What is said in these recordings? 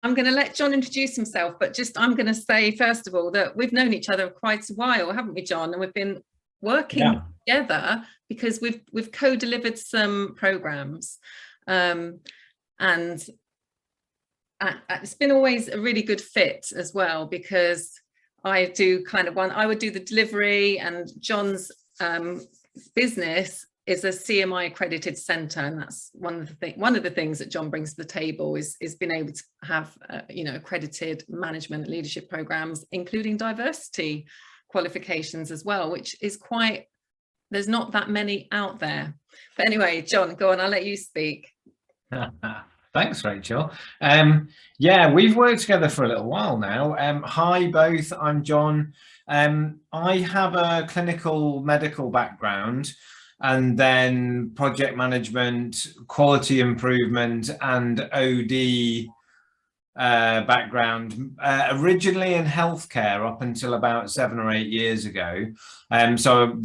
I'm going to let John introduce himself, but I'm going to say, first of all, that we've known each other quite a while, haven't we, John? And we've been working together because we've co-delivered some programs. And it's been always a really good fit as well, because I do I would do the delivery, and John's business is a CMI accredited centre, and that's one of the things that John brings to the table is being able to have accredited management and leadership programs, including diversity qualifications as well, which is there's not that many out there. But anyway, John, go on, I'll let you speak. Thanks, Rachel. Yeah, we've worked together for a little while now. Hi both, I'm John. I have a clinical medical background, and then project management, quality improvement, and OD background, originally in healthcare up until about 7 or 8 years ago. So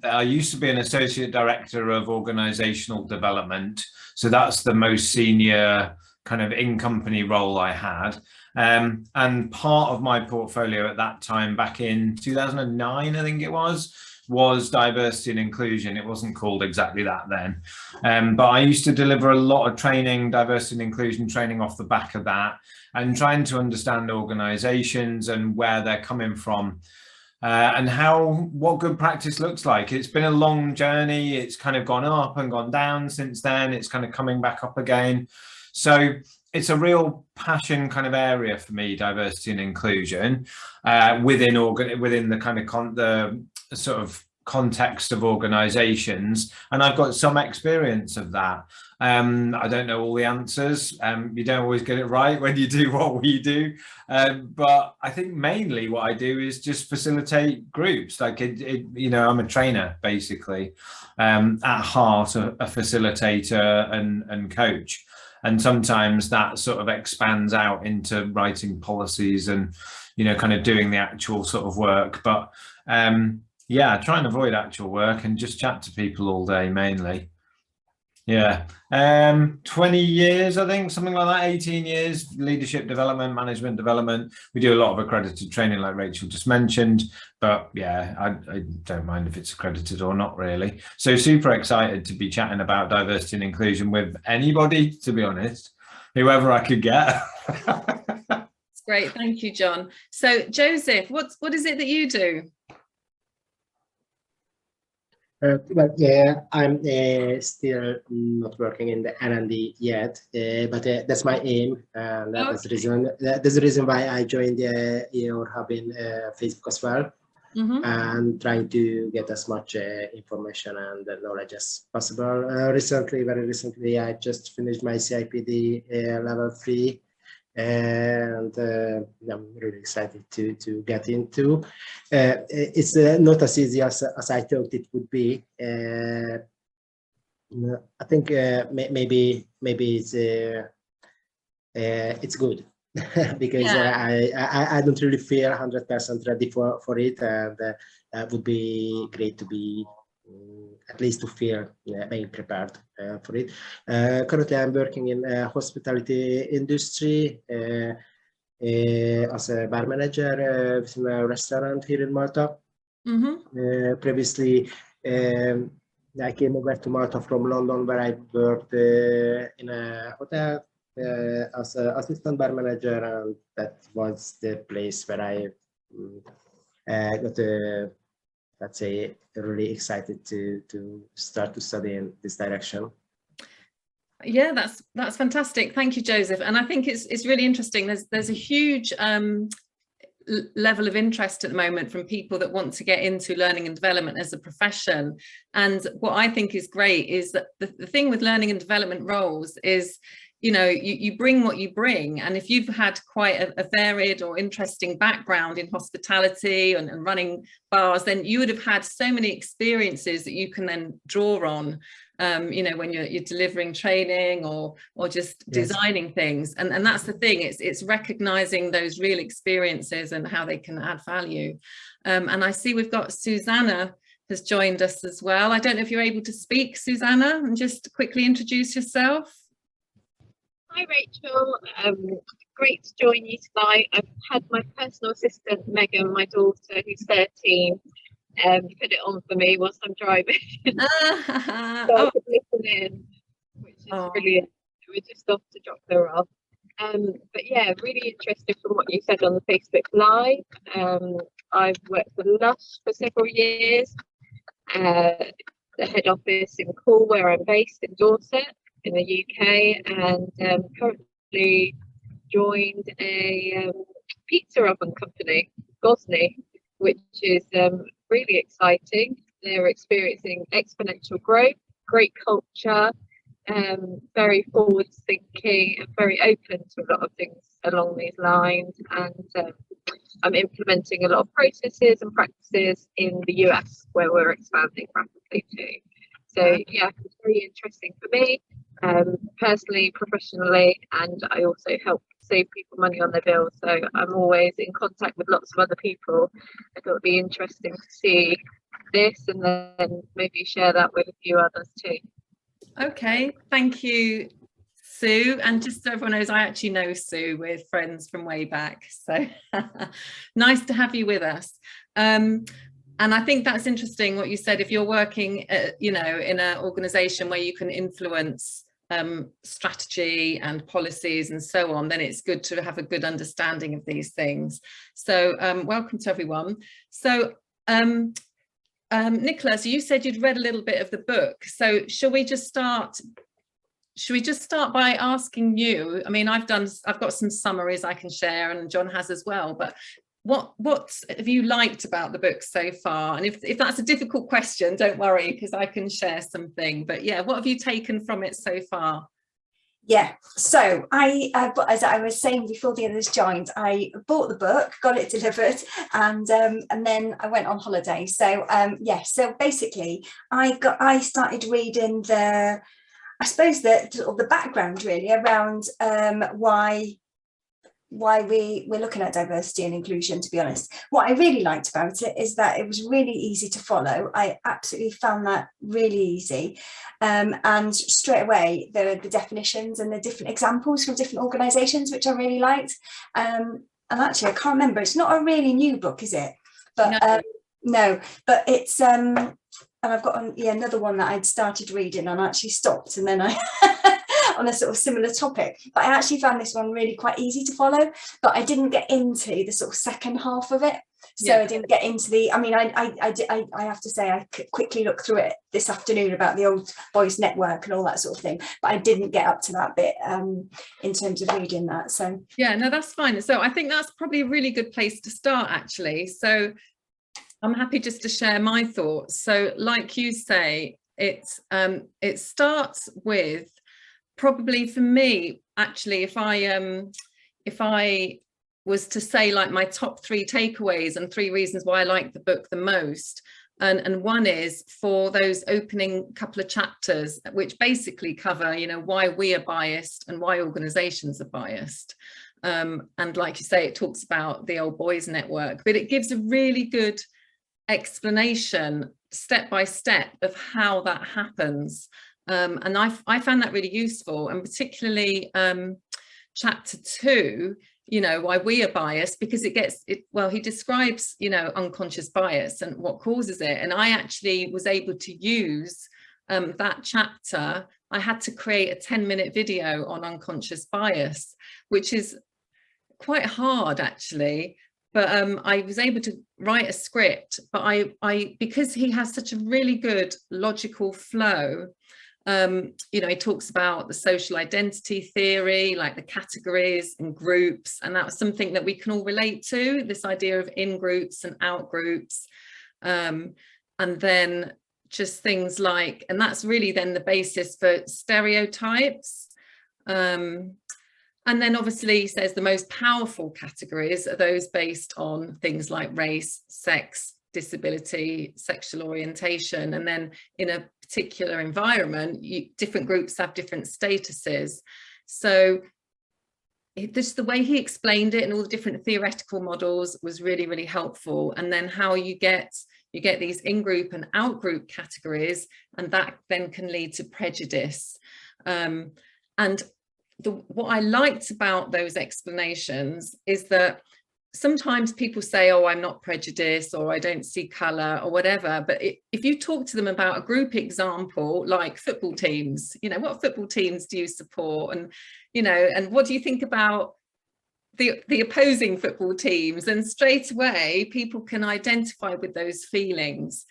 I used to be an associate director of organizational development. So that's the most senior kind of in-company role I had. And part of my portfolio at that time, back in 2009, I think it was diversity and inclusion. It wasn't called exactly that then. But I used to deliver a lot of training, diversity and inclusion training off the back of that, and trying to understand organizations and where they're coming from, and what good practice looks like. It's been a long journey. It's kind of gone up and gone down since then. It's kind of coming back up again. So it's a real passion kind of area for me, diversity and inclusion, within the kind of the sort of context of organizations, and I've got some experience of that. I don't know all the answers. You don't always get it right when you do what we do, but I think mainly what I do is just facilitate groups. Like I'm a trainer basically, at heart, a facilitator and coach. And sometimes that sort of expands out into writing policies and, kind of doing the actual sort of work. But yeah, try and avoid actual work and just chat to people all day mainly. Yeah, 20 years, I think, something like that, 18 years, leadership development, management development. We do a lot of accredited training like Rachel just mentioned, but yeah, I don't mind if it's accredited or not really. So super excited to be chatting about diversity and inclusion with anybody, to be honest, whoever I could get. That's great, thank you, John. So Joseph, what is it that you do? Well, yeah, I'm still not working in the L&D yet, but that's my aim, and that's the reason why I joined your hub in Facebook as well, and trying to get as much information and knowledge as possible. Very recently, I just finished my CIPD level 3. And I'm really excited to get into. It's not as easy as I thought it would be. I think maybe it's good because I don't really feel 100% ready for it, and it would be great to be at least to feel being prepared for it. Currently, I'm working in hospitality industry as a bar manager within a restaurant here in Malta. Previously, I came over to Malta from London, where I worked in a hotel as an assistant bar manager, and that was the place where I got let's say, really excited to start to study in this direction. Yeah, that's fantastic. Thank you, Joseph. And I think it's really interesting. There's a huge level of interest at the moment from people that want to get into learning and development as a profession. And what I think is great is that the thing with learning and development roles is, you bring what you bring, and if you've had quite a varied or interesting background in hospitality and running bars, then you would have had so many experiences that you can then draw on, when you're delivering training or just designing things. And that's the thing, it's recognizing those real experiences and how they can add value. And I see we've got Susanna has joined us as well. I don't know if you're able to speak, Susanna, and just quickly introduce yourself. Hi, Rachel. great to join you tonight. I've had my personal assistant, Megan, my daughter, who's 13, put it on for me whilst I'm driving. So I could listen in, which is brilliant. We're just off to drop her off. But yeah, really interested from what you said on the Facebook Live. I've worked for Lush for several years, the head office in Cornwall, where I'm based in Dorset in the UK, and currently joined a pizza oven company, Gosney, which is really exciting. They're experiencing exponential growth, great culture, very forward thinking and very open to a lot of things along these lines, and I'm implementing a lot of processes and practices in the US, where we're expanding rapidly too. So yeah, it's very interesting for me, personally, professionally, and I also help save people money on their bills, so I'm always in contact with lots of other people. I thought it'd be interesting to see this and then maybe share that with a few others too. Okay, thank you, Sue. And just so everyone knows, I actually know Sue. We're friends from way back, so nice to have you with us. And I think that's interesting what you said. If you're working, you know, in an organisation where you can influence strategy and policies and so on, then it's good to have a good understanding of these things. So welcome to everyone. So Nicholas, you said you'd read a little bit of the book, so shall we just start by asking you? I mean, I've got some summaries I can share, and John has as well, but what have you liked about the book so far? And if that's a difficult question, don't worry, because I can share something. But yeah, what have you taken from it so far? Yeah, so as I was saying before the others joined, I bought the book, got it delivered, and then I went on holiday. So yeah, so basically I started reading the background really around why we're looking at diversity and inclusion. To be honest, what I really liked about it is that it was really easy to follow. I absolutely found that really easy, and straight away the definitions and the different examples from different organizations, which I really liked. And actually I can't remember, it's not a really new book, is it? But no, but it's and I've got another one that I'd started reading and actually stopped, and then I on a sort of similar topic, but I actually found this one really quite easy to follow, but I didn't get into the sort of second half of it. So yeah. I didn't get into the, I mean, I have to say I quickly looked through it this afternoon about the old boys network and all that sort of thing, but I didn't get up to that bit in terms of reading that. So yeah, no, that's fine. So I think that's probably a really good place to start, actually. So I'm happy just to share my thoughts. So like you say, it starts with, probably for me, actually, if I was to say like my top 3 takeaways and 3 reasons why I like the book the most, and one is for those opening couple of chapters, which basically cover, you know, why we are biased and why organizations are biased. And like you say, it talks about the old boys network, but it gives a really good explanation step by step of how that happens. And I found that really useful, and particularly chapter 2, you know, why we are biased, because well, he describes, you know, unconscious bias and what causes it. And I actually was able to use that chapter. I had to create a 10-minute video on unconscious bias, which is quite hard actually. But I was able to write a script, but I because he has such a really good logical flow. You know, he talks about the social identity theory, like the categories and groups, and that was something that we can all relate to, this idea of in groups and out groups, and then just things like, and that's really then the basis for stereotypes, and then obviously he says the most powerful categories are those based on things like race, sex, disability, sexual orientation, and then in a particular environment, different groups have different statuses. So just the way he explained it and all the different theoretical models was really, really helpful. And then how you get these in-group and out-group categories, and that then can lead to prejudice. And what I liked about those explanations is that sometimes people say, oh, I'm not prejudiced, or I don't see colour, or whatever. But if you talk to them about a group example, like football teams, you know, what football teams do you support? And, you know, and what do you think about the opposing football teams? And straight away, people can identify with those feelings,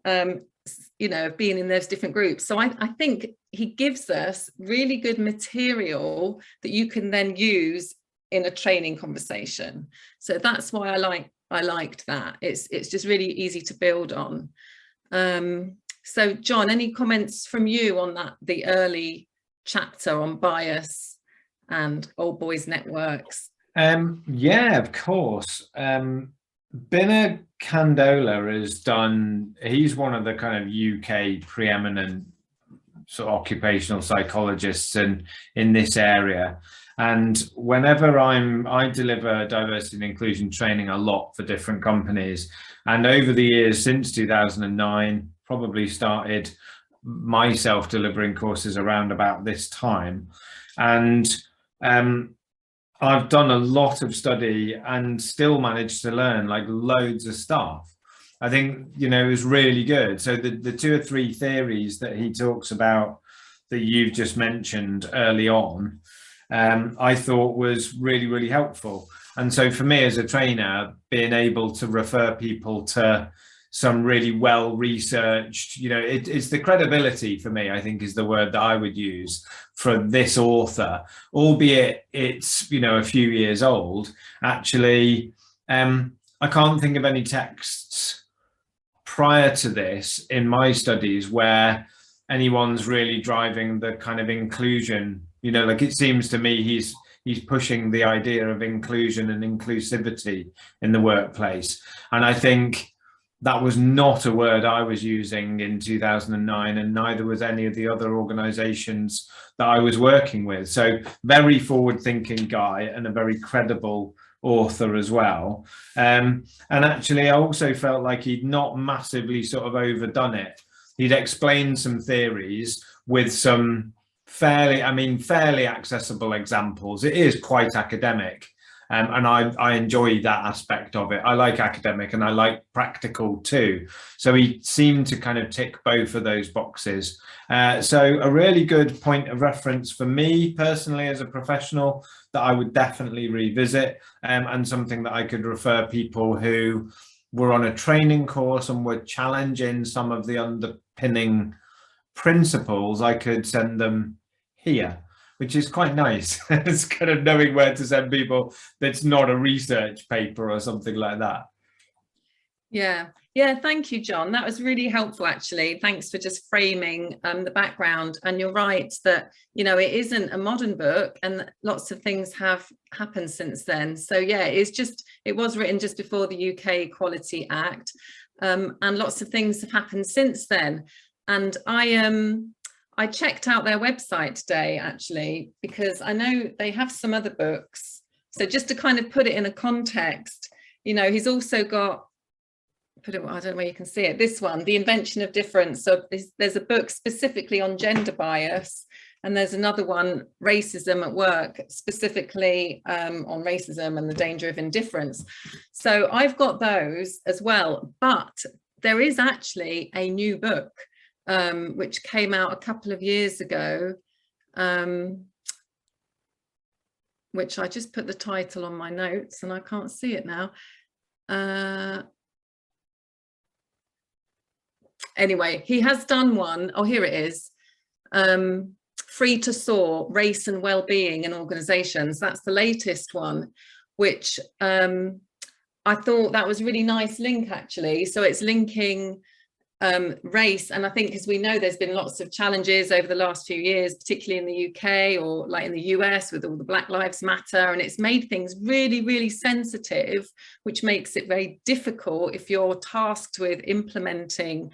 you know, of being in those different groups. So I think he gives us really good material that you can then use in a training conversation. So that's why I liked that. It's just really easy to build on. So John, any comments from you on that, the early chapter on bias and old boys networks? Yeah, of course. Binna Kandola has done, he's one of the kind of UK preeminent sort of occupational psychologists in this area. And whenever I deliver diversity and inclusion training a lot for different companies. And over the years since 2009, probably started myself delivering courses around about this time. And I've done a lot of study and still managed to learn like loads of stuff. I think, you know, it was really good. So the 2 or 3 theories that he talks about that you've just mentioned early on, I thought was really, really helpful. And so for me as a trainer, being able to refer people to some really well researched, you know, it's the credibility for me, I think, is the word that I would use for this author, albeit it's, you know, a few years old. Actually, I can't think of any texts prior to this in my studies where anyone's really driving the kind of inclusion, you know, like it seems to me he's pushing the idea of inclusion and inclusivity in the workplace. And I think that was not a word I was using in 2009, and neither was any of the other organizations that I was working with. So very forward-thinking guy and a very credible author as well. And actually, I also felt like he'd not massively sort of overdone it. He'd explained some theories with some fairly accessible examples. It is quite academic. And I enjoy that aspect of it. I like academic and I like practical too. So he seemed to kind of tick both of those boxes. So a really good point of reference for me personally as a professional that I would definitely revisit, and something that I could refer people who were on a training course and were challenging some of the underpinning principles. I could send them here, which is quite nice. It's kind of knowing where to send people that's not a research paper or something like that. Yeah, thank you, John. That was really helpful, actually. Thanks for just framing the background. And you're right that, you know, it isn't a modern book and lots of things have happened since then. So yeah, it was written just before the UK Equality Act, and lots of things have happened since then. And I checked out their website today, actually, because I know they have some other books. So just to kind of put it in a context, you know, he's also got, I don't know where you can see it, this one, The Invention of Difference. So there's a book specifically on gender bias, and there's another one, Racism at Work, specifically on racism and the danger of indifference. So I've got those as well, but there is actually a new book which came out a couple of years ago, which I just put the title on my notes and I can't see it now. Anyway, he has done one. Oh, here it is. Free to Soar, Race and Wellbeing in Organizations. That's the latest one, which I thought that was a really nice link, actually. So it's linking race, and I think, as we know, there's been lots of challenges over the last few years, particularly in the UK or like in the US with all the Black Lives Matter, and it's made things really, really sensitive, which makes it very difficult if you're tasked with implementing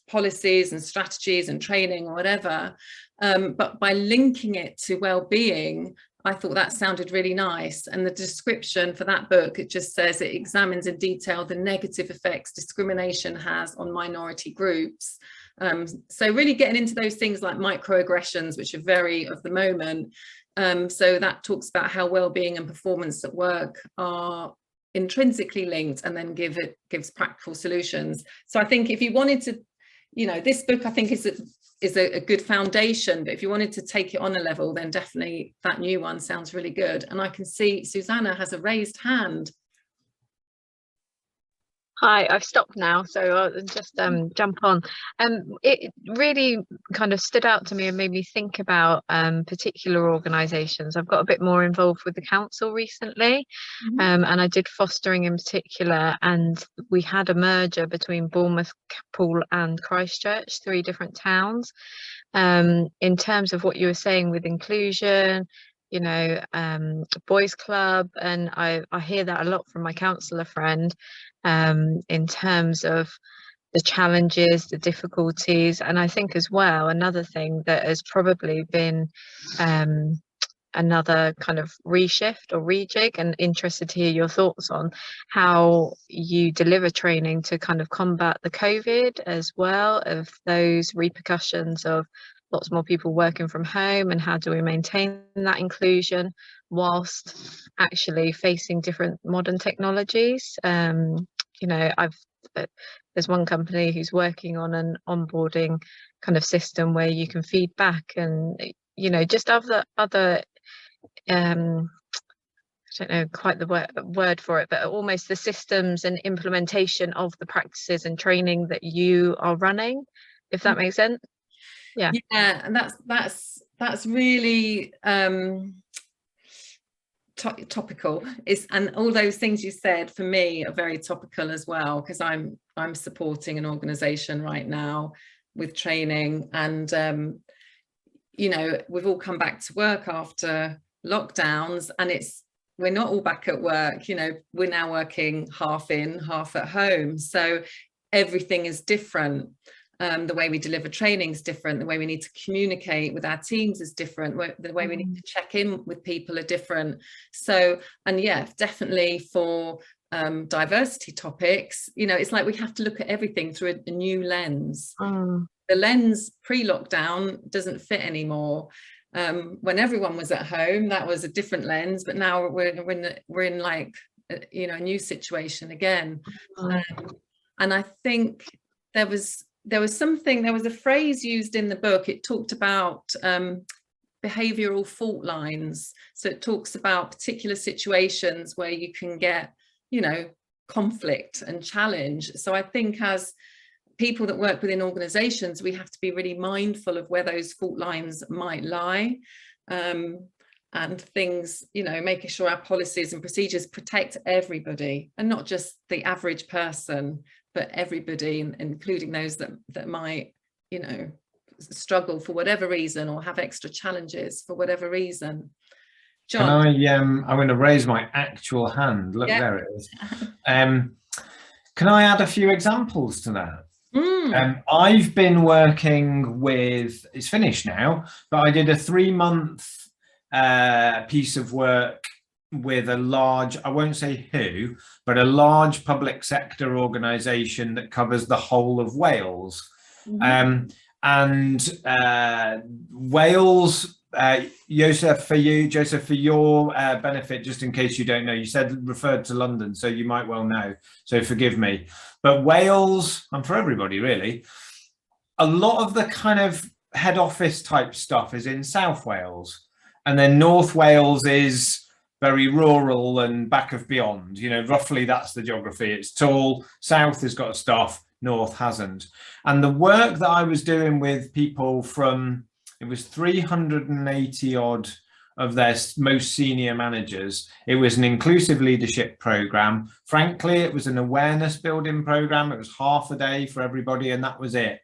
policies and strategies and training or whatever. But by linking it to well-being, I thought that sounded really nice. And the description for that book, it just says it examines in detail the negative effects discrimination has on minority groups. So really getting into those things like microaggressions, which are very of the moment. So that talks about how well-being and performance at work are intrinsically linked, and then gives practical solutions. So I think if you wanted to, you know, this book I think is a good foundation, but if you wanted to take it on a level, then definitely that new one sounds really good. And I can see Susanna has a raised hand. Hi, I've stopped now, so I'll just jump on. It really kind of stood out to me and made me think about particular organisations. I've got a bit more involved with the council recently, and I did fostering in particular, and we had a merger between Bournemouth, Poole and Christchurch, 3 different towns. In terms of what you were saying with inclusion, you know, boys club, and I hear that a lot from my counsellor friend, in terms of the challenges, the difficulties. And I think as well, another thing that has probably been another kind of reshift or rejig, and interested to hear your thoughts on how you deliver training to kind of combat the COVID as well, of those repercussions of lots more people working from home, and how do we maintain that inclusion whilst actually facing different modern technologies. You know, there's one company who's working on an onboarding kind of system where you can feed back, and you know, just other I don't know quite the word for it, but almost the systems and implementation of the practices and training that you are running, if that makes sense. Yeah, and that's really topical. And all those things you said for me are very topical as well, because I'm supporting an organization right now with training, and you know, we've all come back to work after lockdowns, and we're not all back at work. You know, we're now working half in, half at home, so everything is different. The way we deliver training is different. The way we need to communicate with our teams is different. The way we need to check in with people are different. So, and yeah, definitely for diversity topics, you know, it's like we have to look at everything through a new lens. The lens pre-lockdown doesn't fit anymore. When everyone was at home, that was a different lens, but now we're in like, you know, a new situation again. And I think there was a phrase used in the book. It talked about behavioral fault lines. So it talks about particular situations where you can get, you know, conflict and challenge. So I think as people that work within organizations, we have to be really mindful of where those fault lines might lie, and things, you know, making sure our policies and procedures protect everybody, and not just the average person, but everybody, including those that might, you know, struggle for whatever reason, or have extra challenges for whatever reason. John? I'm going to raise my actual hand. Look, there it is. Can I add a few examples to that? I've been working with, it's finished now, but I did a 3-month piece of work with a large, I won't say who, but a large public sector organisation that covers the whole of Wales. Wales, Joseph, for your benefit, just in case you don't know, you said referred to London, so you might well know, so forgive me. But Wales, and for everybody really, a lot of the kind of head office type stuff is in South Wales, and then North Wales is very rural and back of beyond, you know, roughly that's the geography. It's tall, South has got stuff, North hasn't. And the work that I was doing with people from, it was 380 odd of their most senior managers. It was an inclusive leadership program. Frankly, it was an awareness building program. It was half a day for everybody, and that was it.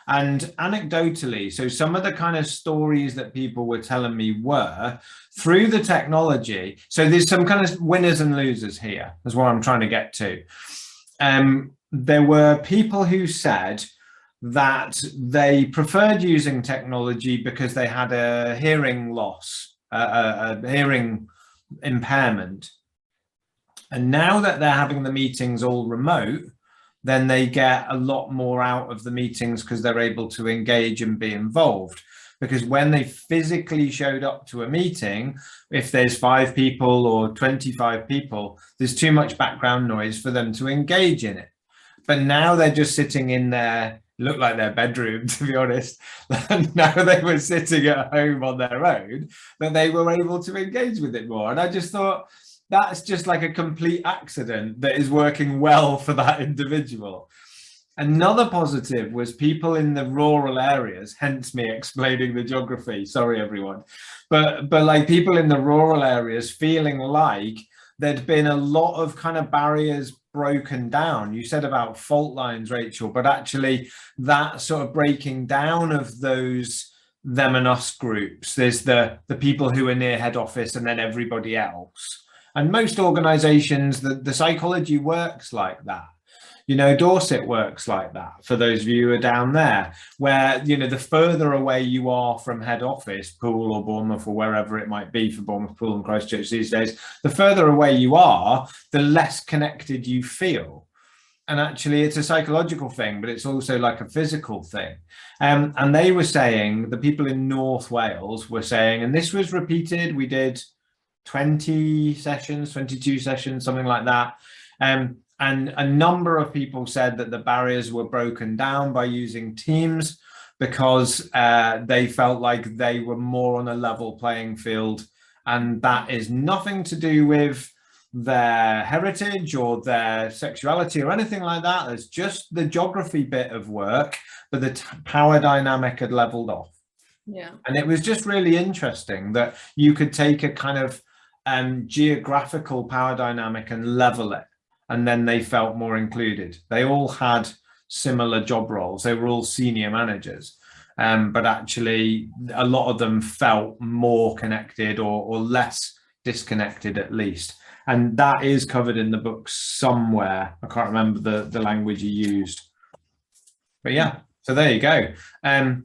And anecdotally, so some of the kind of stories that people were telling me were through the technology. So there's some kind of winners and losers here, is what I'm trying to get to. There were people who said that they preferred using technology because they had a hearing loss, a hearing impairment. And now that they're having the meetings all remote, then they get a lot more out of the meetings because they're able to engage and be involved. Because when they physically showed up to a meeting, if there's 5 people or 25 people, there's too much background noise for them to engage in it. But now they're just sitting in their, looked like their bedroom, to be honest. Now they were sitting at home on their own, that they were able to engage with it more. And I just thought, that's just like a complete accident that is working well for that individual. Another positive was people in the rural areas, hence me explaining the geography. Sorry, everyone. But like people in the rural areas feeling like there'd been a lot of kind of barriers broken down. You said about fault lines, Rachel, but actually that sort of breaking down of those them and us groups. There's the people who are near head office and then everybody else. And most organizations, the psychology works like that. You know, Dorset works like that, for those of you who are down there, where, you know, the further away you are from head office, Poole or Bournemouth or wherever it might be for Bournemouth, Poole and Christchurch these days, the further away you are, the less connected you feel. And actually it's a psychological thing, but it's also like a physical thing. And they were saying, the people in North Wales were saying, and this was repeated, we did 20 sessions, 22 sessions, something like that. And a number of people said that the barriers were broken down by using Teams because they felt like they were more on a level playing field. And that is nothing to do with their heritage or their sexuality or anything like that. It's just the geography bit of work, but the power dynamic had leveled off. Yeah. And it was just really interesting that you could take a kind of geographical power dynamic and level it. And then they felt more included. They all had similar job roles. They were all senior managers, but actually a lot of them felt more connected or less disconnected at least. And that is covered in the book somewhere. I can't remember the language you used. But yeah, so there you go.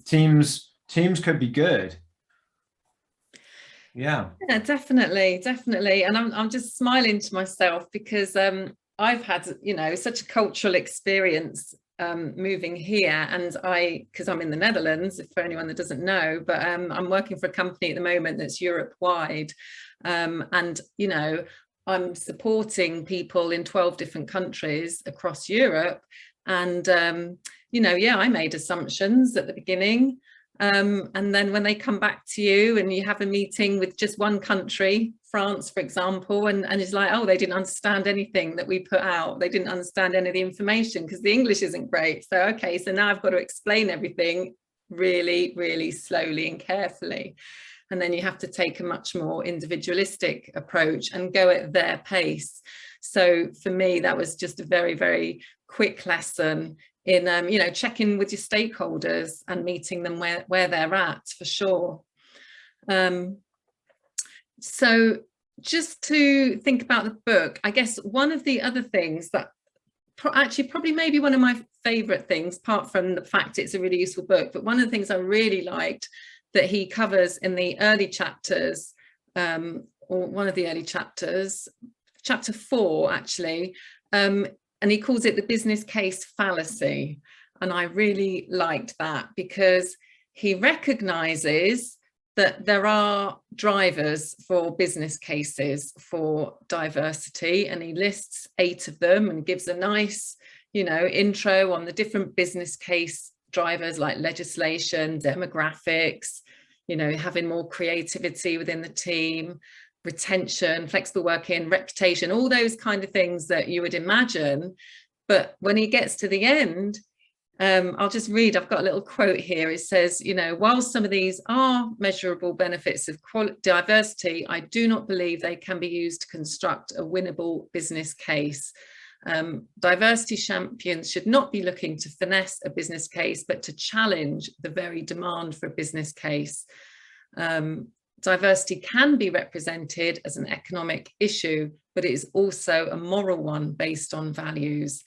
Teams could be good. Yeah, definitely. And I'm just smiling to myself because I've had, you know, such a cultural experience moving here, and because I'm in the Netherlands, for anyone that doesn't know, but I'm working for a company at the moment that's Europe wide, and you know, I'm supporting people in 12 different countries across Europe, and you know, yeah, I made assumptions at the beginning. And then when they come back to you and you have a meeting with just one country, France, for example, and it's like, oh, they didn't understand anything that we put out. They didn't understand any of the information because the English isn't great. So, okay, so now I've got to explain everything really, really slowly and carefully. And then you have to take a much more individualistic approach and go at their pace. So for me, that was just a very, very quick lesson in, you know, checking with your stakeholders and meeting them where they're at, for sure. So just to think about the book, I guess one of the other things that actually probably maybe one of my favorite things, apart from the fact it's a really useful book, but one of the things I really liked that he covers in the early chapters, or one of the early chapters, chapter 4 actually, and he calls it the business case fallacy. And I really liked that because he recognizes that there are drivers for business cases for diversity, and he lists 8 of them and gives a nice, you know, intro on the different business case drivers like legislation, demographics, you know, having more creativity within the team, retention, flexible working, reputation, all those kind of things that you would imagine. But when he gets to the end, I'll just read, I've got a little quote here. It says, you know, while some of these are measurable benefits of diversity, I do not believe they can be used to construct a winnable business case. Diversity champions should not be looking to finesse a business case, but to challenge the very demand for a business case. Diversity can be represented as an economic issue, but it is also a moral one based on values.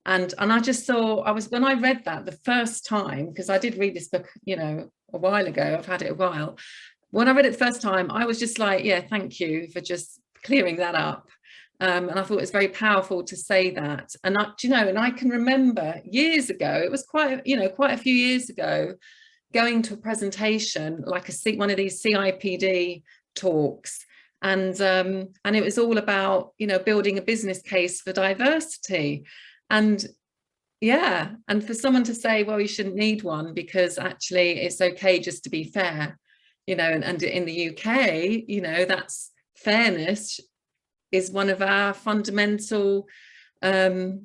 And I just saw, when I read that the first time, because I did read this book, you know, a while ago, I've had it a while. When I read it the first time, I was just like, yeah, thank you for just clearing that up. And I thought it was very powerful to say that. And I can remember years ago, it was quite a few years ago, going to a presentation, like one of these CIPD talks, and it was all about, building a business case for diversity. And yeah, and for someone to say, well, you shouldn't need one because actually it's okay just to be fair, and in the UK, that's fairness is one of our fundamental, platforms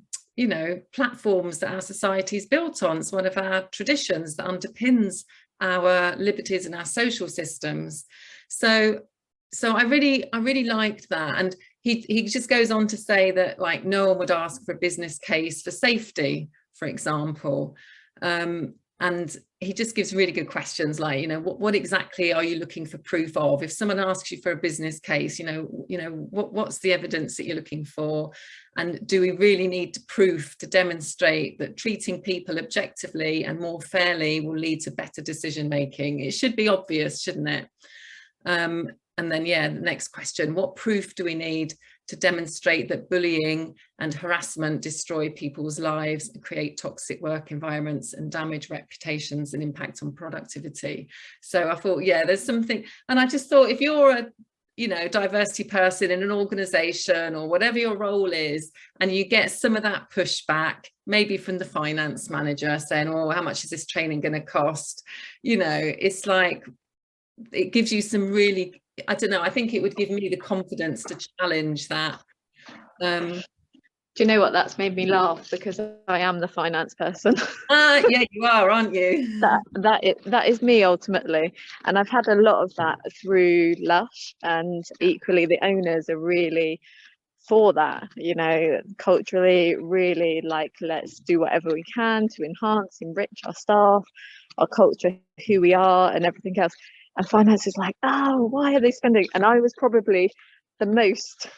that our society is built on. It's one of our traditions that underpins our liberties and our social systems. So I really liked that. And he just goes on to say that, like, no one would ask for a business case for safety, for example. And he just gives really good questions like, what exactly are you looking for proof of? If someone asks you for a business case, what's the evidence that you're looking for? And do we really need proof to demonstrate that treating people objectively and more fairly will lead to better decision making? It should be obvious, shouldn't it? And then, the next question, what proof do we need to demonstrate that bullying and harassment destroy people's lives and create toxic work environments and damage reputations and impact on productivity? So I thought, there's something. And I just thought, if you're a diversity person in an organization or whatever your role is, and you get some of that pushback, maybe from the finance manager saying, oh, how much is this training going to cost? It's like, it gives you some really, I don't know, I think it would give me the confidence to challenge that. Do you know what, that's made me laugh, because I am the finance person. Yeah, you are, aren't you? That is me ultimately, and I've had a lot of that through Lush, and equally the owners are really for that, culturally, really like, let's do whatever we can to enrich our staff, our culture, who we are, and everything else. And finance is like, oh, why are they spending? And I was probably the most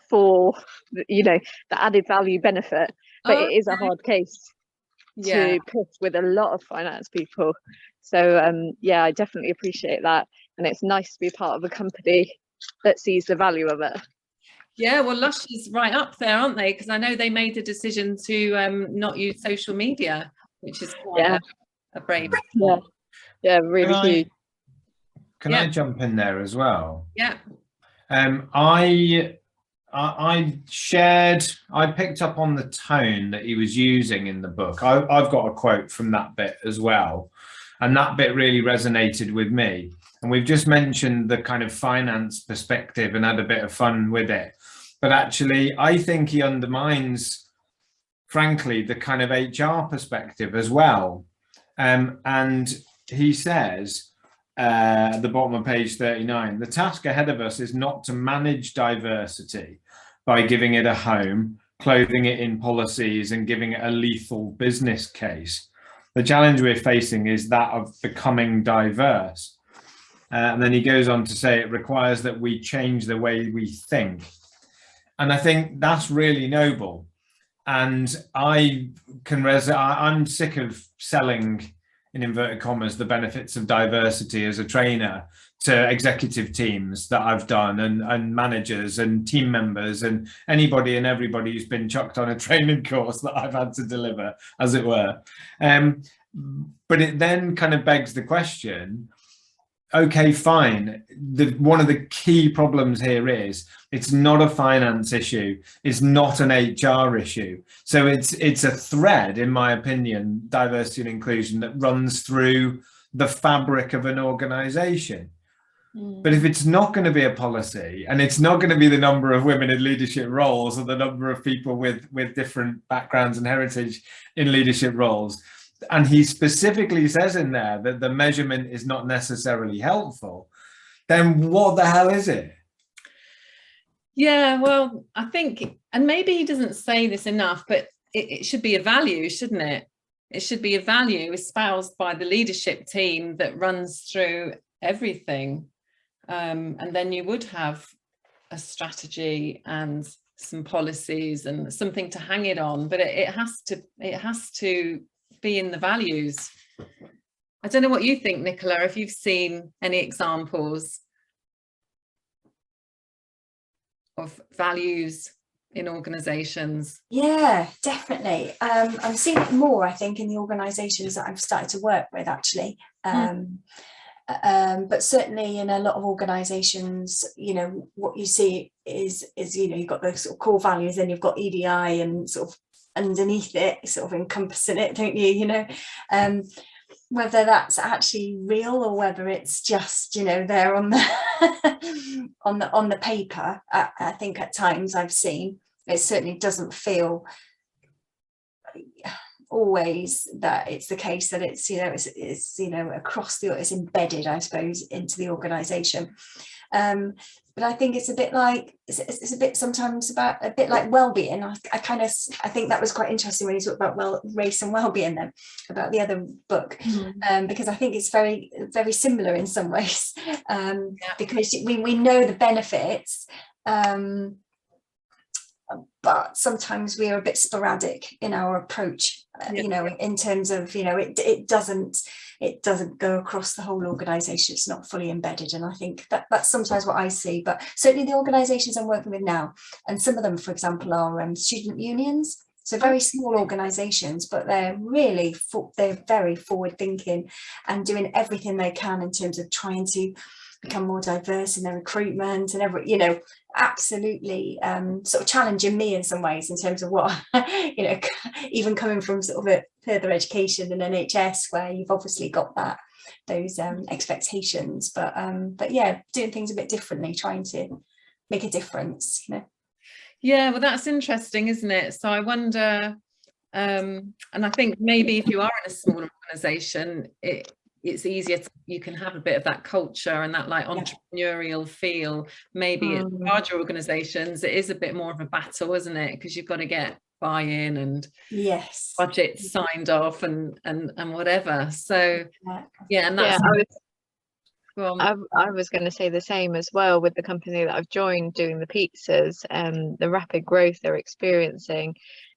for, the added value benefit, but it is a hard case to push with a lot of finance people. So I definitely appreciate that. And it's nice to be part of a company that sees the value of it. Yeah, well, Lush is right up there, aren't they? Because I know they made a decision to not use social media, which is quite a brave. Yeah, really huge. Can I jump in there as well? Yeah. I picked up on the tone that he was using in the book. I've got a quote from that bit as well, and that bit really resonated with me. And we've just mentioned the kind of finance perspective and had a bit of fun with it. But actually, I think he undermines, frankly, the kind of HR perspective as well. And he says, at the bottom of page 39, the task ahead of us is not to manage diversity by giving it a home, clothing it in policies, and giving it a lethal business case. The challenge we're facing is that of becoming diverse. And then he goes on to say it requires that we change the way we think. And I think that's really noble. And I'm sick of selling, in inverted commas, the benefits of diversity as a trainer to executive teams that I've done, and managers and team members and anybody and everybody who's been chucked on a training course that I've had to deliver, as it were. But it then kind of begs the question, okay, fine. One of the key problems here is it's not a finance issue. It's not an HR issue. So it's a thread, in my opinion, diversity and inclusion, that runs through the fabric of an organization. But if it's not going to be a policy, and it's not going to be the number of women in leadership roles or the number of people with different backgrounds and heritage in leadership roles, and he specifically says in there that the measurement is not necessarily helpful, then what the hell is it? Yeah, well, I think, and maybe he doesn't say this enough, but it should be a value, shouldn't it? It should be a value espoused by the leadership team that runs through everything. And then you would have a strategy and some policies and something to hang it on, but it has to be in the values. I don't know what you think, Nicola, if you've seen any examples. values in organizations? Yeah, definitely. I'm seeing it more, I think, in the organizations that I've started to work with, actually. But certainly in a lot of organizations, you know, what you see is you know, you've got those sort of core values, then you've got EDI and sort of underneath it, sort of encompassing it, don't you? You know, whether that's actually real or whether it's just, you know, there on the on the paper. I think at times I've seen it certainly doesn't feel always that it's the case that it's, you know, it's you know, across the, it's embedded, I suppose, into the organization. But I think it's a bit like, it's a bit sometimes about a bit like well-being. I think that was quite interesting when you talked about race and well-being then, about the other book, because I think it's very, very similar in some ways, because we know the benefits, but sometimes we are a bit sporadic in our approach, you know, in terms of, you know, it doesn't go across the whole organization. It's not fully embedded. And I think that's sometimes what I see, but certainly the organizations I'm working with now, and some of them, for example, are student unions. So very small organizations, but they're really, they're very forward thinking and doing everything they can in terms of trying to become more diverse in their recruitment and you know, absolutely sort of challenging me in some ways in terms of what, you know, even coming from sort of a further education and NHS, where you've obviously got those expectations, but yeah, doing things a bit differently, trying to make a difference, you know. Yeah, well, that's interesting, isn't it? So I wonder, and I think maybe if you are in a small organization, it's easier you can have a bit of that culture and that like entrepreneurial feel. Maybe in larger organizations it is a bit more of a battle, isn't it, because you've got to get buy-in and budgets signed off and whatever. So and that's I was going to say the same as well with the company that I've joined doing the pizzas, and the rapid growth they're experiencing.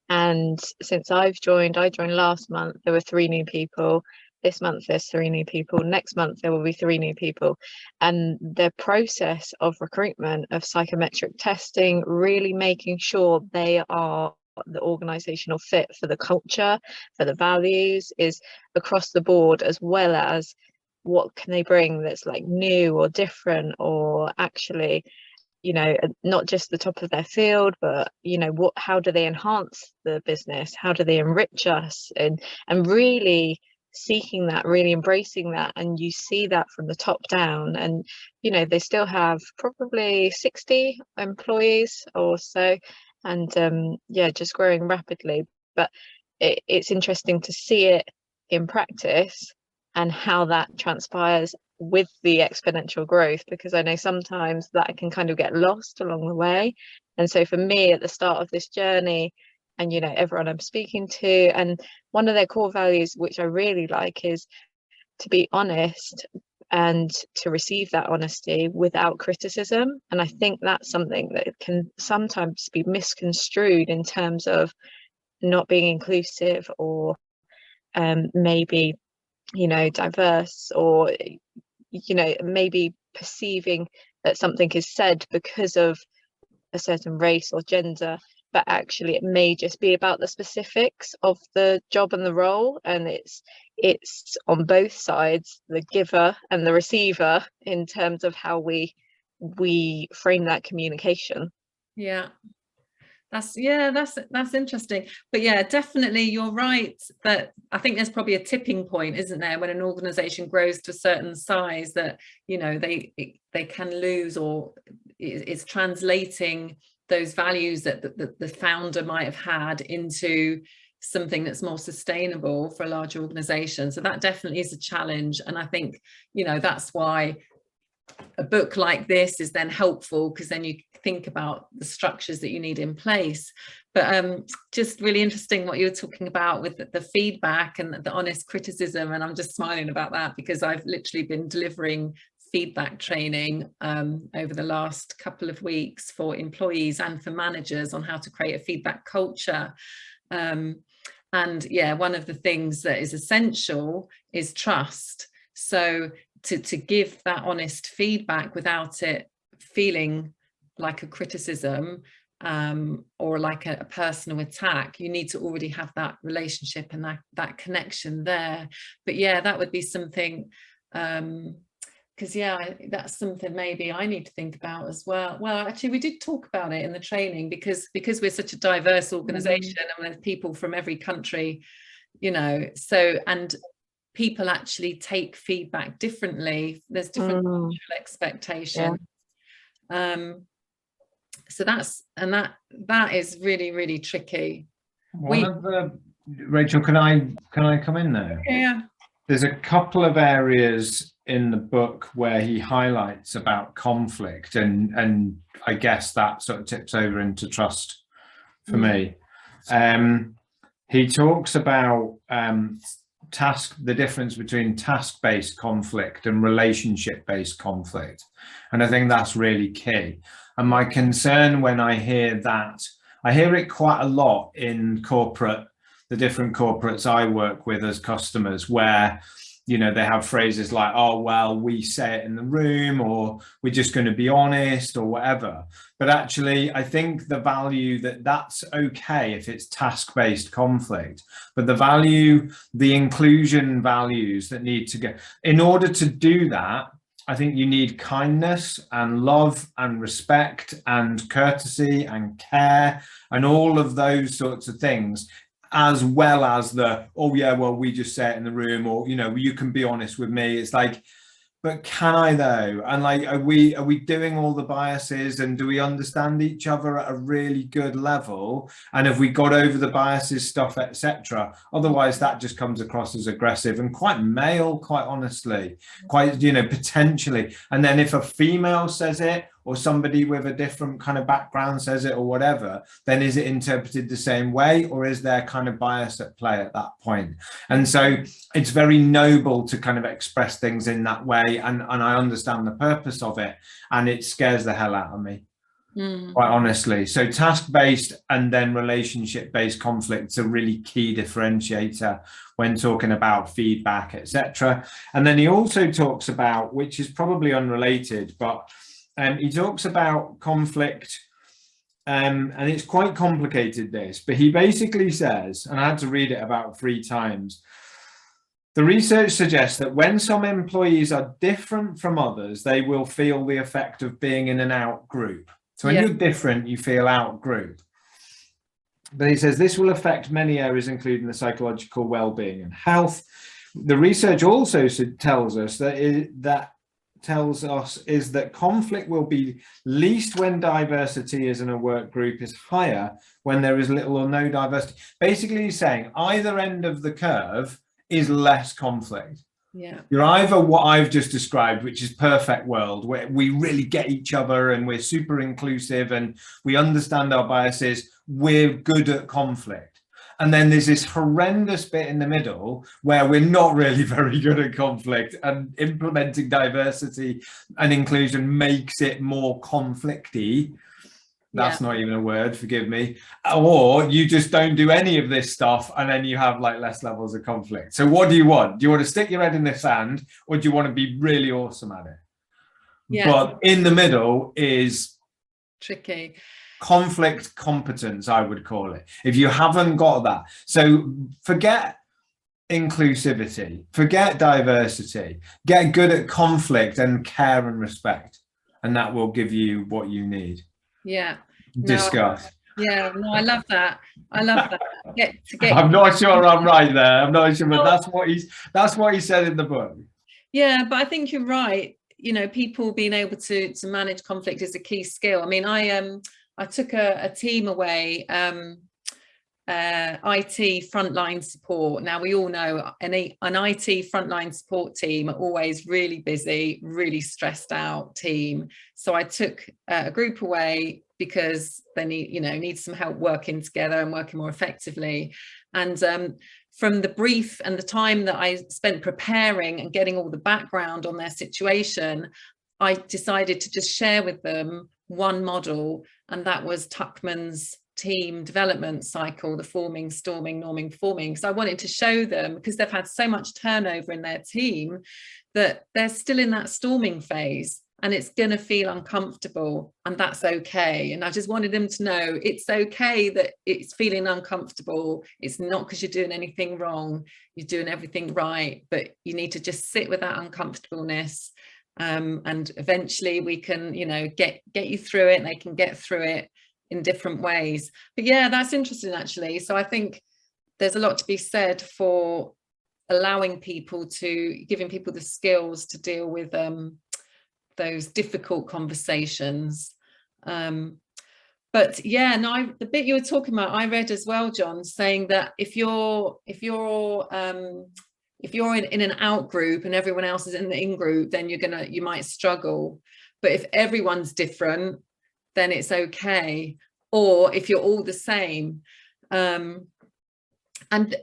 And since I joined last month, there were 3 new people. This month there's 3 new people. Next month there will be 3 new people. And the process of recruitment, of psychometric testing, really making sure they are the organizational fit for the culture, for the values, is across the board, as well as what can they bring that's like new or different, or actually, you know, not just the top of their field, but, you know, how do they enhance the business? How do they enrich us? And really seeking that, really embracing that. And you see that from the top down. And, you know, they still have probably 60 employees or so, and just growing rapidly. But it's interesting to see it in practice and how that transpires with the exponential growth, because I know sometimes that can kind of get lost along the way. And so for me, at the start of this journey, and, you know, everyone I'm speaking to, and one of their core values, which I really like, is to be honest and to receive that honesty without criticism. And I think that's something that can sometimes be misconstrued in terms of not being inclusive, or maybe, you know, diverse, or, you know, maybe perceiving that something is said because of a certain race or gender, but actually it may just be about the specifics of the job and the role. And it's on both sides, the giver and the receiver, in terms of how we frame that communication. That's interesting. But yeah, definitely you're right that I think there's probably a tipping point, isn't there, when an organization grows to a certain size, that, you know, they can lose, or it's translating those values that the founder might have had into something that's more sustainable for a larger organization. So that definitely is a challenge. And I think, you know, that's why a book like this is then helpful, because then you think about the structures that you need in place. But just really interesting what you were talking about with the feedback and the honest criticism. And I'm just smiling about that, because I've literally been delivering feedback training over the last couple of weeks for employees and for managers on how to create a feedback culture. And yeah, one of the things that is essential is trust. So to give that honest feedback without it feeling like a criticism or like a personal attack, you need to already have that relationship and that connection there. But yeah, that would be something, because yeah, that's something maybe I need to think about as well. Well, actually we did talk about it in the training, because we're such a diverse organization and there's people from every country, you know, so, and people actually take feedback differently. There's different cultural expectations. So that is really, really tricky. Rachel, can I come in there? Yeah. There's a couple of areas in the book where he highlights about conflict, and I guess that sort of tips over into trust for me. He talks about the difference between task-based conflict and relationship-based conflict, and I think that's really key. And my concern when I hear that, I hear it quite a lot in the different corporates I work with as customers, where, you know, they have phrases like, oh, well, we say it in the room, or we're just going to be honest, or whatever. But actually, I think the value that's okay if it's task-based conflict, but the inclusion values that need to go, in order to do that, I think you need kindness and love and respect and courtesy and care and all of those sorts of things, as well as oh yeah, well, we just say it in the room, or, you know, you can be honest with me. It's like, but can I though? And like, are we doing all the biases, and do we understand each other at a really good level? And have we got over the biases stuff, etc.? Otherwise that just comes across as aggressive and quite male, quite honestly, quite, you know, potentially. And then if a female says it, or somebody with a different kind of background says it, or whatever, then is it interpreted the same way, or is there kind of bias at play at that point? And so it's very noble to kind of express things in that way, and I understand the purpose of it, and it scares the hell out of me, quite honestly. So task-based and then relationship-based conflicts are really key differentiator when talking about feedback, etc. And then he also talks about, which is probably unrelated, but he talks about conflict, and it's quite complicated, this, but he basically says, and I had to read it about 3 times, the research suggests that when some employees are different from others, they will feel the effect of being in an out group. So when you're different, you feel out group. But he says this will affect many areas, including the psychological well-being and health. The research also tells us that conflict will be least when diversity is in a work group is higher when there is little or no diversity. Basically, he's saying either end of the curve is less conflict. Yeah, you're either what I've just described, which is perfect world, where we really get each other and we're super inclusive and we understand our biases, we're good at conflict. And then there's this horrendous bit in the middle where we're not really very good at conflict, and implementing diversity and inclusion makes it more conflicty. That's not even a word, forgive me. Or you just don't do any of this stuff, and then you have like less levels of conflict. So what do you want? Do you want to stick your head in the sand, or do you want to be really awesome at it? Yeah. But in the middle is tricky. Conflict competence, I would call it, if you haven't got that. So forget inclusivity, forget diversity, get good at conflict and care and respect, and that will give you what you need. Yeah. Discuss. Yeah, no, I love that. I love that. I'm not sure I'm right there. I'm not sure, but that's what he said in the book. Yeah, but I think you're right. You know, people being able to manage conflict is a key skill. I mean, I took a team away, IT frontline support. Now we all know an IT frontline support team are always really busy, really stressed out team. So I took a group away because they need some help working together and working more effectively. And from the brief and the time that I spent preparing and getting all the background on their situation, I decided to just share with them one model, and that was Tuckman's team development cycle, the forming, storming, norming, forming. So I wanted to show them, because they've had so much turnover in their team, that they're still in that storming phase. and it's going to feel uncomfortable, and that's okay. And I just wanted them to know it's okay that it's feeling uncomfortable. It's not because you're doing anything wrong, you're doing everything right, but you need to just sit with that uncomfortableness, and eventually we can, you know, get you through it, and they can get through it in different ways. But yeah, that's interesting actually. So I think there's a lot to be said for allowing people to, giving people the skills to deal with those difficult conversations. But yeah, no, the bit you were talking about, I read as well, John, saying that if you're in an out group and everyone else is in the in group, then you might struggle. But if everyone's different, then it's okay. Or if you're all the same. And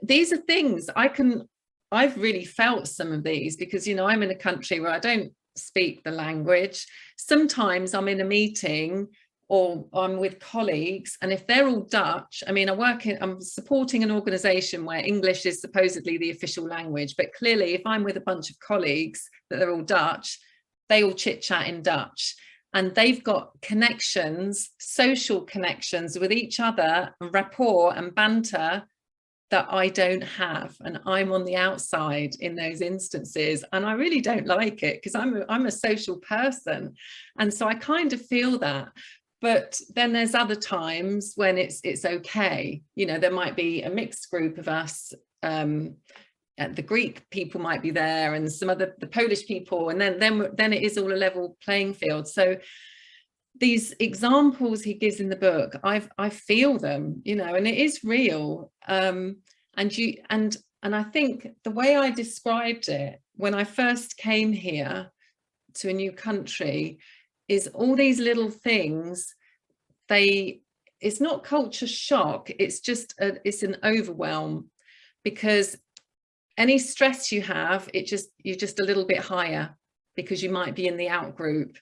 these are things I've really felt some of these, because, you know, I'm in a country where I don't speak the language. Sometimes I'm in a meeting or I'm with colleagues, and if they're all Dutch, I mean, I'm supporting an organization where English is supposedly the official language, but clearly if I'm with a bunch of colleagues that they're all Dutch, they all chit chat in Dutch, and they've got connections, social connections with each other, and rapport and banter that I don't have, and I'm on the outside in those instances, and I really don't like it, because I'm a social person, and so I kind of feel that. But then there's other times when it's okay. You know, there might be a mixed group of us, the Greek people might be there, and some other, the Polish people, and then it is all a level playing field. So these examples he gives in the book, I feel them, you know, and it is real. And I think the way I described it when I first came here to a new country is all these little things. It's not culture shock. It's just it's an overwhelm, because any stress you have, you're just a little bit higher because you might be in the out group.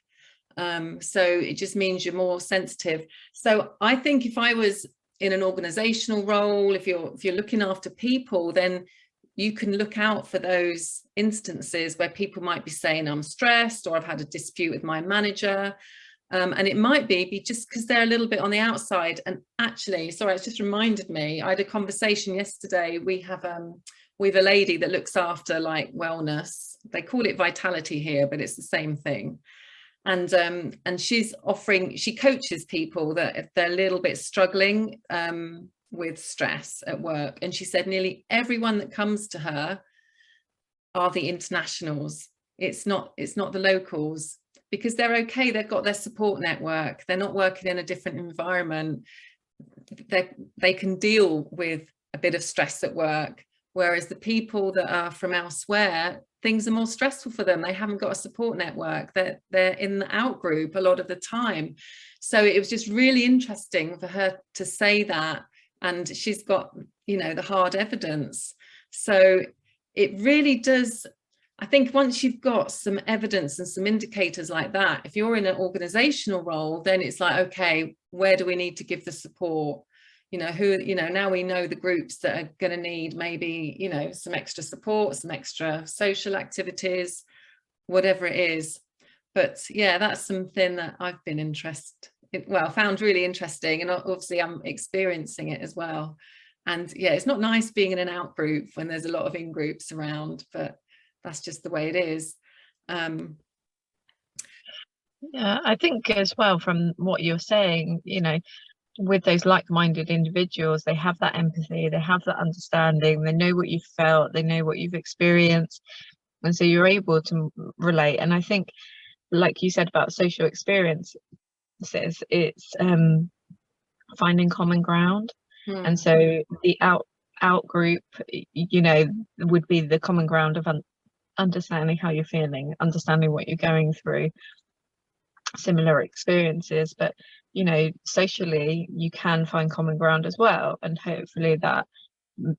So it just means you're more sensitive. So I think if I was in an organizational role, if you're looking after people, then you can look out for those instances where people might be saying, I'm stressed, or I've had a dispute with my manager. And it might be just because they're a little bit on the outside. And actually, sorry, it's just reminded me, I had a conversation yesterday. We have a lady that looks after like wellness. They call it vitality here, but it's the same thing. And she's she coaches people that if they're a little bit struggling with stress at work. And she said nearly everyone that comes to her are the internationals. It's not the locals, because they're okay. They've got their support network. They're not working in a different environment. They can deal with a bit of stress at work. Whereas the people that are from elsewhere, things are more stressful for them. They haven't got a support network. They're in the out group a lot of the time. So it was just really interesting for her to say that. And she's got, you know, the hard evidence. So it really does. I think once you've got some evidence and some indicators like that, if you're in an organizational role, then it's like, okay, where do we need to give the support? You know, now we know the groups that are going to need maybe, you know, some extra support, some extra social activities, whatever it is. But yeah, that's something that I've been found really interesting. And obviously I'm experiencing it as well. And yeah, it's not nice being in an out group when there's a lot of in groups around, but that's just the way it is. Yeah, I think as well, from what you're saying, you know, with those like-minded individuals, they have that empathy, they have that understanding, they know what you've felt, they know what you've experienced, and so you're able to relate. And I think, like you said about social experience, it's finding common ground. And so the out group, you know, would be the common ground of understanding how you're feeling, understanding what you're going through, similar experiences. But you know, socially you can find common ground as well, and hopefully that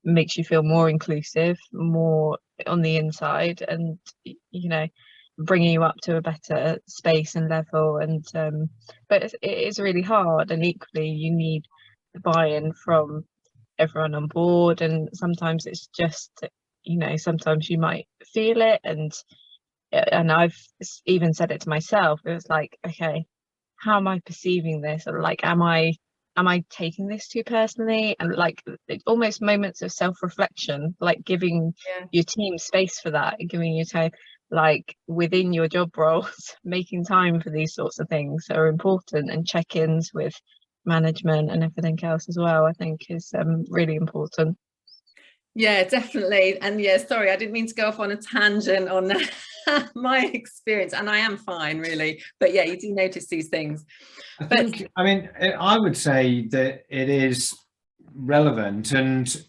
makes you feel more inclusive, more on the inside, and you know, bringing you up to a better space and level. And but it is really hard, and equally you need the buy-in from everyone on board. And sometimes it's just, you know, sometimes you might feel it and and I've even said it to myself, it was like, okay, how am I perceiving this? Or like, am I taking this too personally? And like almost moments of self-reflection, like giving your team space for that, and giving you time, like within your job roles, making time for these sorts of things are important, and check-ins with management and everything else as well, I think is really important. Yeah, definitely. And yeah, sorry, I didn't mean to go off on a tangent on my experience, and I am fine really, but yeah, you do notice these things. I would say that it is relevant and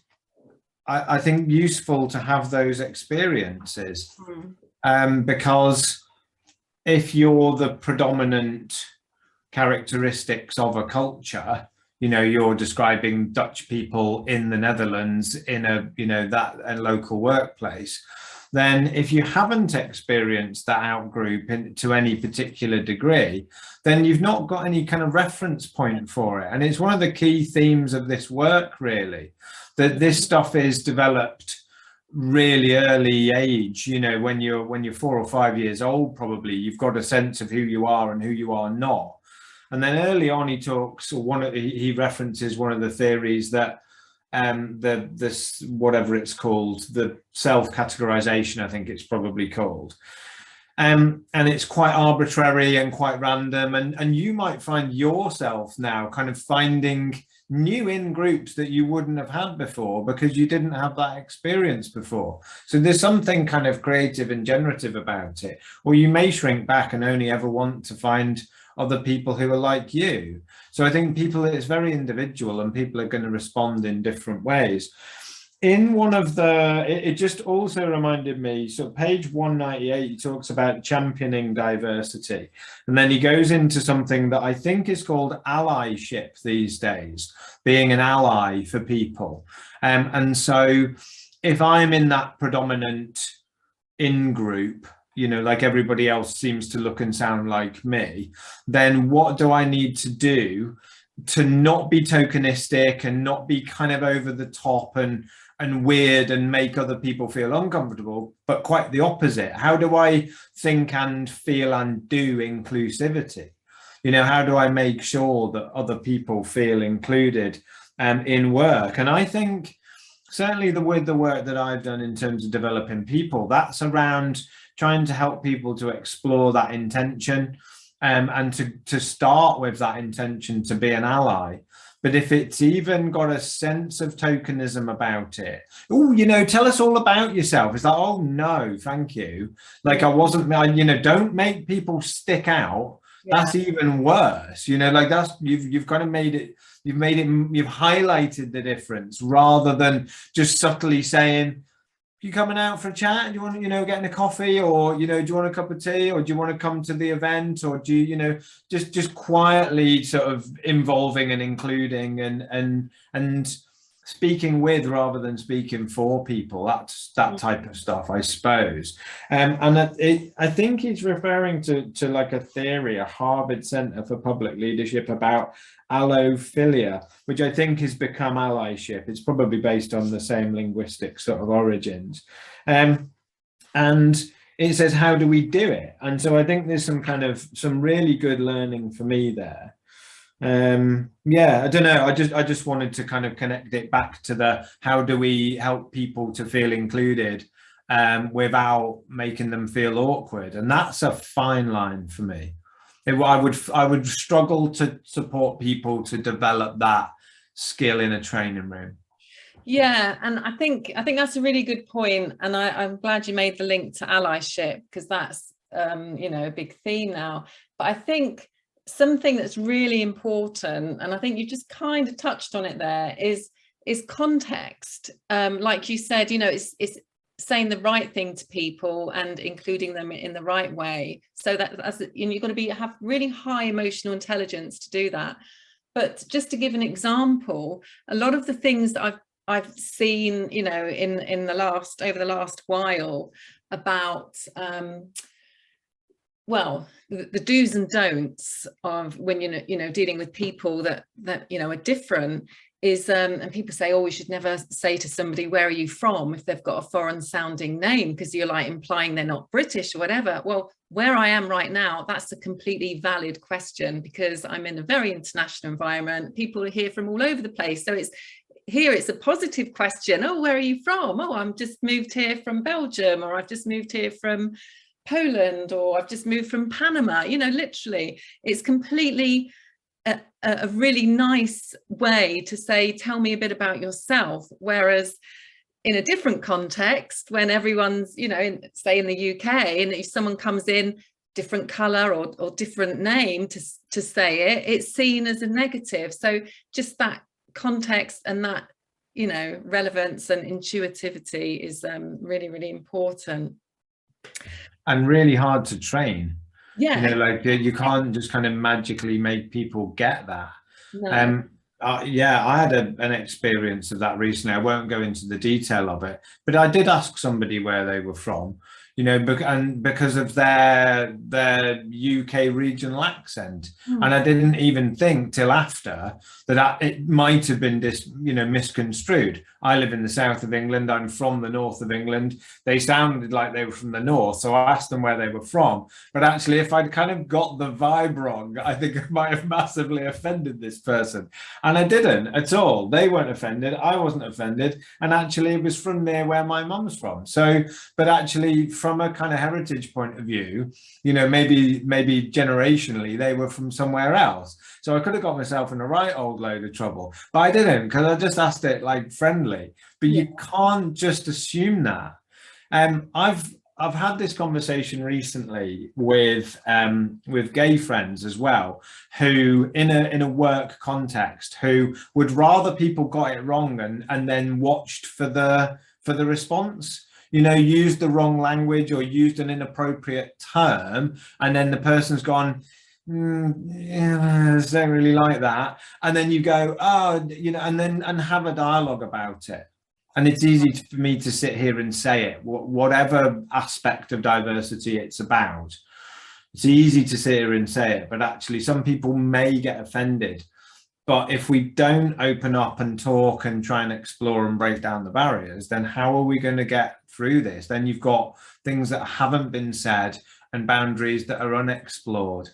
I think useful to have those experiences, because if you're the predominant characteristics of a culture, you know, you're describing Dutch people in the Netherlands in a, you know, that a local workplace, then if you haven't experienced that outgroup to any particular degree, then you've not got any kind of reference point for it. And it's one of the key themes of this work, really, that this stuff is developed really early age. You know, when you're 4 or 5 years old, probably you've got a sense of who you are and who you are not. And then early on, he talks, or he references one of the theories that this whatever it's called, the self-categorization, I think it's probably called, and it's quite arbitrary and quite random, and you might find yourself now kind of finding new in groups that you wouldn't have had before because you didn't have that experience before. So there's something kind of creative and generative about it. Or you may shrink back and only ever want to find other people who are like you. So I think it's very individual, and people are going to respond in different ways. In one of it just also reminded me, so page 198, he talks about championing diversity. And then he goes into something that I think is called allyship these days, being an ally for people. And so if I'm in that predominant in-group, you know, like everybody else seems to look and sound like me, then what do I need to do to not be tokenistic and not be kind of over the top and weird and make other people feel uncomfortable, but quite the opposite? How do I think and feel and do inclusivity? You know, how do I make sure that other people feel included in work? And I think certainly with the work that I've done in terms of developing people, that's around trying to help people to explore that intention, and to start with that intention to be an ally. But if it's even got a sense of tokenism about it, oh, you know, tell us all about yourself. It's like, oh no, thank you. Like I wasn't, you know, don't make people stick out. Yeah. That's even worse. You know, like that's, you've kind of made it, you've highlighted the difference rather than just subtly saying, you coming out for a chat? Do you want, you know, getting a coffee, or, you know, do you want a cup of tea, or do you want to come to the event, or do you, you know, just quietly sort of involving and including and speaking with rather than speaking for people. That's that type of stuff, I suppose. And I think he's referring to like a theory, a Harvard Center for Public Leadership, about allophilia, which I think has become allyship. It's probably based on the same linguistic sort of origins. And it says, how do we do it? And so I think there's some really good learning for me there. Yeah, I don't know, I just wanted to kind of connect it back to the how do we help people to feel included without making them feel awkward. And that's a fine line for me. I would struggle to support people to develop that skill in a training room. Yeah, and I think that's a really good point, and I'm glad you made the link to allyship, because that's you know, a big theme now. But I think something that's really important, and I think you just kind of touched on it there, is context. Like you said, you know, it's saying the right thing to people and including them in the right way, so that you know, you're going to have really high emotional intelligence to do that. But just to give an example, a lot of the things that I've seen, you know, over the last while about well, the do's and don'ts of when you know dealing with people that you know are different, is, and people say, oh, we should never say to somebody, where are you from, if they've got a foreign sounding name, because you're like implying they're not British or whatever. Well, where I am right now, that's a completely valid question, because I'm in a very international environment. People are here from all over the place. So it's a positive question. Oh, where are you from? Oh, I'm just moved here from Belgium, or I've just moved here from Poland, or I've just moved from Panama. You know, literally, it's completely a really nice way to say, tell me a bit about yourself. Whereas in a different context, when everyone's, you know, say in the UK, and if someone comes in different color or different name to say it, it's seen as a negative. So just that context and that, you know, relevance and intuitivity is really, really important. And really hard to train. Yeah. You know, like you can't just kind of magically make people get that. No. Yeah, I had an experience of that recently. I won't go into the detail of it, but I did ask somebody where they were from, you know, and because of their UK regional accent. And I didn't even think till after that it might have been misconstrued. I live in the south of England. I'm from the north of England. They sounded like they were from the north, so I asked them where they were from. But actually, if I'd kind of got the vibe wrong, I think I might have massively offended this person. And I didn't at all. They weren't offended. I wasn't offended. And actually, it was from near where my mum's from. So, but actually, from a kind of heritage point of view, you know, maybe generationally, they were from somewhere else. So I could have got myself in a right old load of trouble. But I didn't, because I just asked it like friendly. But you can't just assume that. I've had this conversation recently with gay friends as well, who in a work context, who would rather people got it wrong and then watched for the response, you know, used the wrong language or used an inappropriate term, and then the person's gone, yeah, I don't really like that, and then you go, oh, you know, and have a dialogue about it. And it's easy for me to sit here and say it, whatever aspect of diversity it's about. It's easy to sit here and say it, but actually some people may get offended. But if we don't open up and talk and try and explore and break down the barriers, then how are we going to get through this? Then you've got things that haven't been said and boundaries that are unexplored.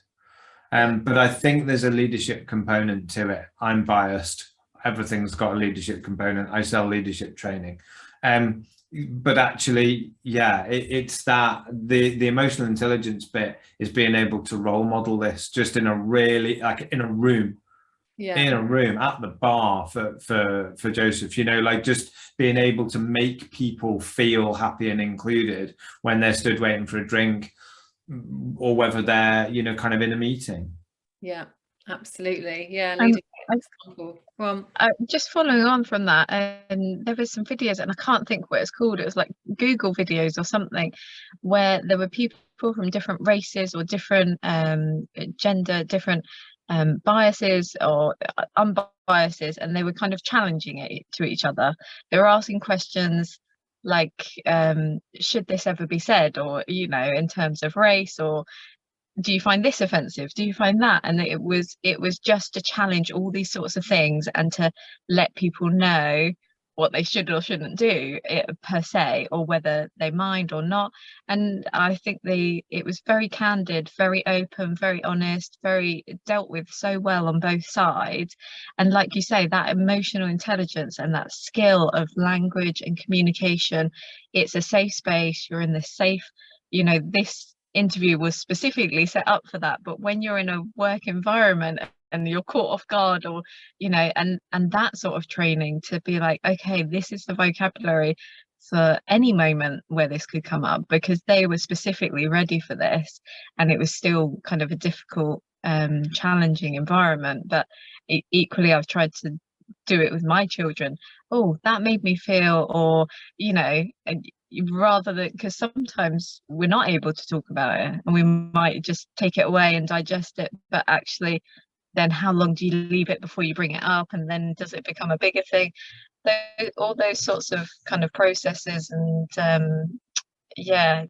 But I think there's a leadership component to it. I'm biased. Everything's got a leadership component. I sell leadership training. But actually, yeah, it's that the emotional intelligence bit is being able to role model this just in a really, like in a room. Yeah. In a room at the bar for Joseph, you know, like just being able to make people feel happy and included when they're stood waiting for a drink, or whether they're, you know, kind of in a meeting. Yeah, absolutely. Yeah. Just following on from that, and there was some videos, and I can't think what it's called. It was like Google videos or something, where there were people from different races or different gender, different biases or unbiases, and they were kind of challenging it to each other. They were asking questions like, should this ever be said, or, you know, in terms of race, or do you find this offensive, do you find that? And it was just to challenge all these sorts of things and to let people know what they should or shouldn't do per se, or whether they mind or not. And I think it was very candid, very open, very honest, very dealt with so well on both sides. And like you say, that emotional intelligence and that skill of language and communication, it's a safe space. You're in this safe, you know, this interview was specifically set up for that. But when you're in a work environment and you're caught off guard, or, you know, and that sort of training to be like, okay, this is the vocabulary for any moment where this could come up, because they were specifically ready for this, and it was still kind of a difficult, challenging environment. But equally, I've tried to do it with my children. Oh, that made me feel, or, you know, rather than, because sometimes we're not able to talk about it and we might just take it away and digest it, but actually then how long do you leave it before you bring it up, and then does it become a bigger thing? All those sorts of kind of processes, and yeah,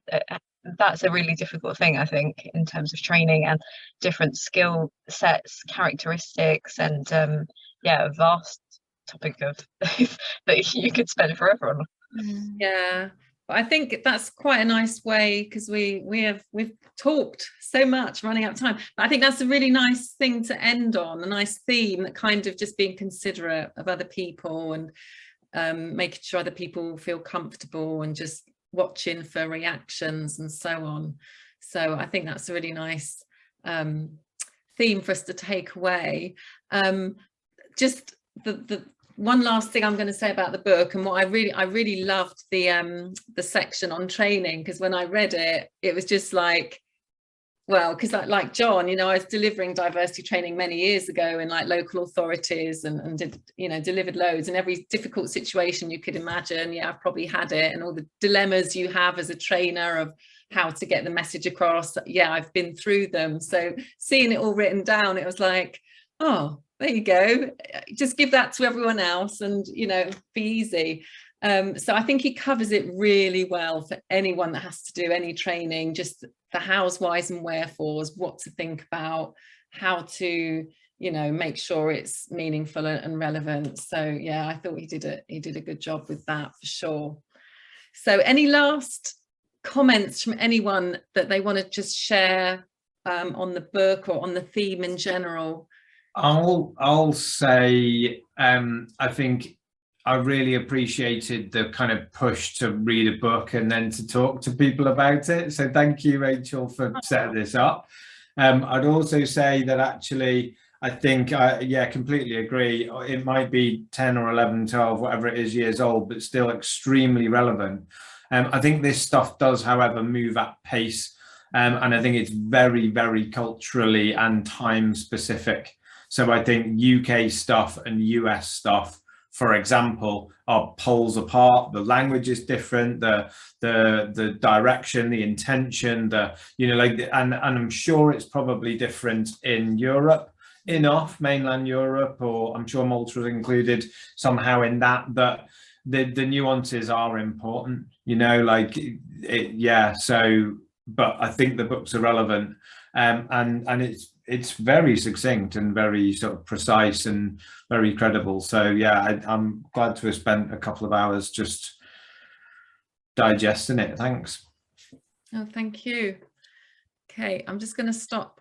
that's a really difficult thing, I think, in terms of training and different skill sets, characteristics, and yeah, a vast topic of that you could spend forever on. Yeah, but I think that's quite a nice way, because we've talked so much, running out of time. But I think that's a really nice thing to end on, a nice theme, that kind of just being considerate of other people and making sure other people feel comfortable and just watching for reactions and so on. So I think that's a really nice theme for us to take away. Just the one last thing I'm going to say about the book, and what I really loved the section on training, because when I read it, it was just like, well, because like John, you know, I was delivering diversity training many years ago in like local authorities, and did, you know, delivered loads, and every difficult situation you could imagine, yeah, I've probably had it, and all the dilemmas you have as a trainer of how to get the message across, yeah, I've been through them. So seeing it all written down, it was like, oh, there you go, just give that to everyone else, and, you know, be easy. So I think he covers it really well for anyone that has to do any training, just the hows, whys and wherefores, what to think about, how to, you know, make sure it's meaningful and relevant. So yeah, I thought he did a good job with that for sure. So any last comments from anyone that they want to just share on the book or on the theme in general? I'll say I think I really appreciated the kind of push to read a book and then to talk to people about it. So thank you, Rachel, for setting this up. I'd also say that actually, I think, yeah, completely agree. It might be 10 or 11, 12, whatever it is, years old, but still extremely relevant. I think this stuff does, however, move at pace. And I think it's very, very culturally and time specific. So I think UK stuff and US stuff, for example, are poles apart. The language is different, the direction, the intention, the, you know, like, and I'm sure it's probably different in Europe enough, mainland Europe, or I'm sure Malta is included somehow in that, but the nuances are important, you know, like yeah. So, but I think the books are relevant, and it's very succinct and very sort of precise and very credible. So yeah, I'm glad to have spent a couple of hours just digesting it. Thanks. Oh, thank you. Okay, I'm just going to stop